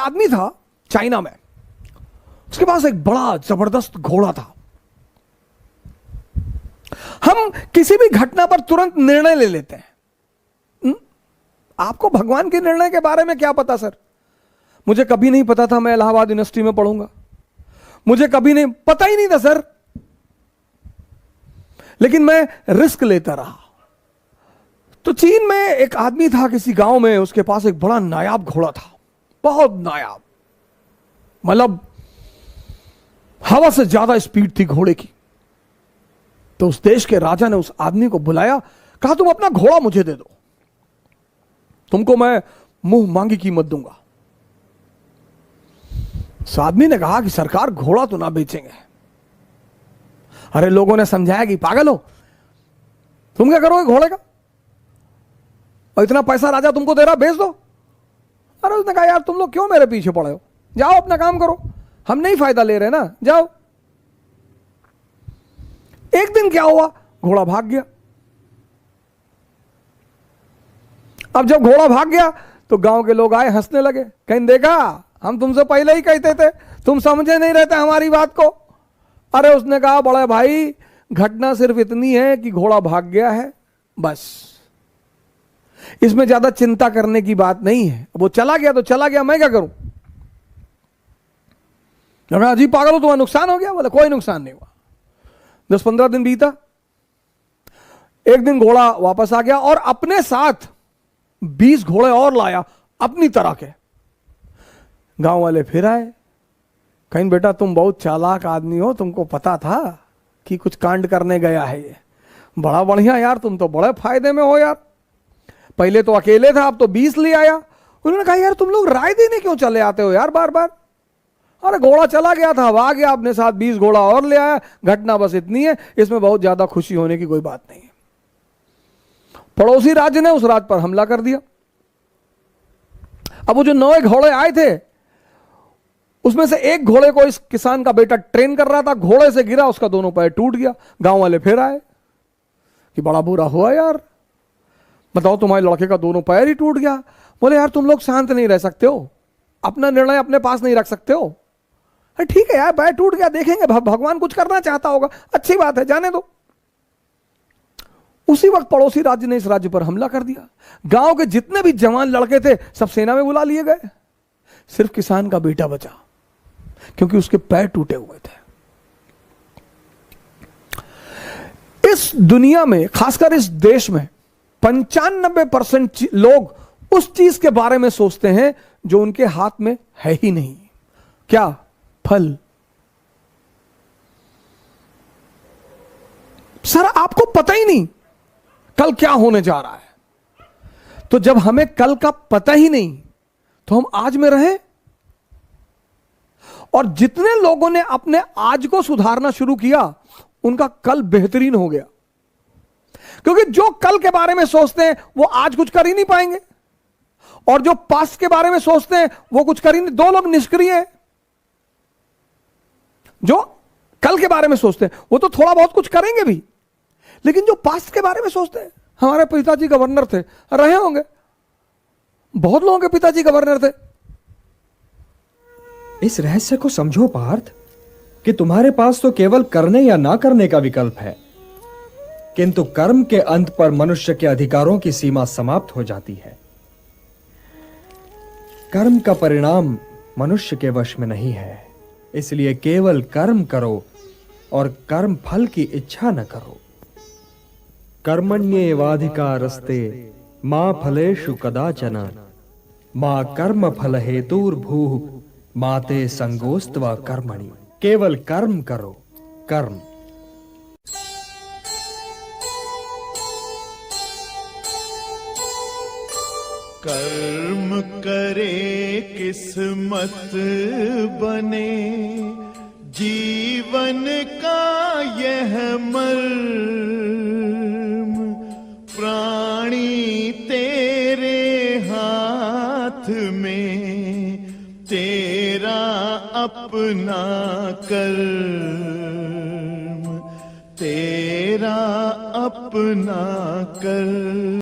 आदमी था चाइना में, उसके पास एक बड़ा जबरदस्त घोड़ा था। हम किसी भी घटना पर तुरंत निर्णय ले लेते हैं। आपको भगवान के निर्णय के बारे में क्या पता सर? मुझे कभी नहीं पता था मैं इलाहाबाद यूनिवर्सिटी में पढ़ूंगा, मुझे कभी नहीं पता ही नहीं था सर, लेकिन मैं रिस्क लेता रहा। तो चीन में एक आदमी था किसी गांव में, उसके पास एक बड़ा नायाब घोड़ा था, बहुत नायाब, मतलब हवा से ज्यादा स्पीड थी घोड़े की। तो उस देश के राजा ने उस आदमी को बुलाया, कहा तुम अपना घोड़ा मुझे दे दो, तुमको मैं मुंह मांगी कीमत दूंगा। उस आदमी ने कहा कि सरकार घोड़ा तो ना बेचेंगे। अरे लोगों ने समझाया कि पागल हो, तुम क्या करोगे घोड़े का, और इतना पैसा राजा तुमको दे रहा, बेच दो। अरे उसने कहा यार तुम लोग क्यों मेरे पीछे पड़े हो, जाओ अपना काम करो, हम नहीं फायदा ले रहे ना, जाओ। एक दिन क्या हुआ, घोड़ा भाग गया। अब जब घोड़ा भाग गया तो गांव के लोग आए, हंसने लगे, कहीं देखा हम तुमसे पहले ही कहते थे, तुम समझे नहीं रहते हमारी बात को। अरे उसने कहा बड़े भाई घटना सिर्फ इतनी है कि घोड़ा भाग गया है, बस, इसमें ज्यादा चिंता करने की बात नहीं है। वो चला गया तो चला गया, मैं क्या करूं। अजीब पागल हो, तुम्हारा नुकसान हो गया? बोले कोई नुकसान नहीं हुआ। 10-15 दिन बीता, एक दिन घोड़ा वापस आ गया और अपने साथ 20 घोड़े और लाया अपनी तरह के। गांव वाले फिर आए, कहीं बेटा तुम बहुत चालाक आदमी हो, तुमको पता था कि कुछ कांड करने गया है ये, बड़ा बढ़िया यार, तुम तो बड़े फायदे में हो यार, पहले तो अकेले था अब तो 20 ले आया। उन्होंने कहा यार तुम लोग राय देने क्यों चले आते हो यार बार बार। अरे घोड़ा चला गया था, अब आ गया, अपने साथ 20 घोड़ा और ले आया, घटना बस इतनी है, इसमें बहुत ज्यादा खुशी होने की कोई बात नहीं है। पड़ोसी राज्य ने उस राज्य पर हमला कर दिया। अब वो जो 9 घोड़े आए थे उसमें से एक घोड़े को इस किसान का बेटा ट्रेन कर रहा था, घोड़े से गिरा, उसका दोनों पैर टूट गया। गांव वाले फिर आए कि बड़ा बुरा हुआ यार, बताओ तुम्हारे लड़के का दोनों पैर ही टूट गया। बोले यार तुम लोग शांत नहीं रह सकते हो, अपना निर्णय अपने पास नहीं रख सकते हो। अरे ठीक है यार, पैर टूट गया, देखेंगे भगवान कुछ करना चाहता होगा, अच्छी बात है, जाने दो। उसी वक्त पड़ोसी राज्य ने इस राज्य पर हमला कर दिया। गांव के जितने भी जवान लड़के थे सब सेना में बुला लिए गए, सिर्फ किसान का बेटा बचा क्योंकि उसके पैर टूटे हुए थे। इस दुनिया में, खासकर इस देश में 95% लोग उस चीज के बारे में सोचते हैं जो उनके हाथ में है ही नहीं। क्या? फल। सर आपको पता ही नहीं कल क्या होने जा रहा है, तो जब हमें कल का पता ही नहीं तो हम आज में रहें। और जितने लोगों ने अपने आज को सुधारना शुरू किया उनका कल बेहतरीन हो गया, क्योंकि जो कल के बारे में सोचते हैं वो आज कुछ कर ही नहीं पाएंगे, और जो पास्ट के बारे में सोचते हैं वो कुछ कर ही नहीं। 2 लोग निष्क्रिय हैं, जो कल के बारे में सोचते हैं वो तो थोड़ा बहुत कुछ करेंगे भी, लेकिन जो पास्ट के बारे में सोचते हैं, हमारे पिताजी गवर्नर थे, रहे होंगे, बहुत लोगों के पिताजी गवर्नर थे। इस रहस्य को समझो पार्थ, कि तुम्हारे पास तो केवल करने या ना करने का विकल्प है, किंतु कर्म के अंत पर मनुष्य के अधिकारों की सीमा समाप्त हो जाती है। कर्म का परिणाम मनुष्य के वश में नहीं है, इसलिए केवल कर्म करो और कर्म फल की इच्छा न करो। कर्मण्येवाधिकारस्ते मा फलेषु कदाचन मा कर्म फल हेतुर्भूः माते संगोस्त्वा कर्मणि। केवल कर्म करो, कर्म। कर्म करे किस्मत बने, जीवन का यह मर्म, प्राणी तेरे हाथ में, तेरा अपना कर्म, तेरा अपना कर्म।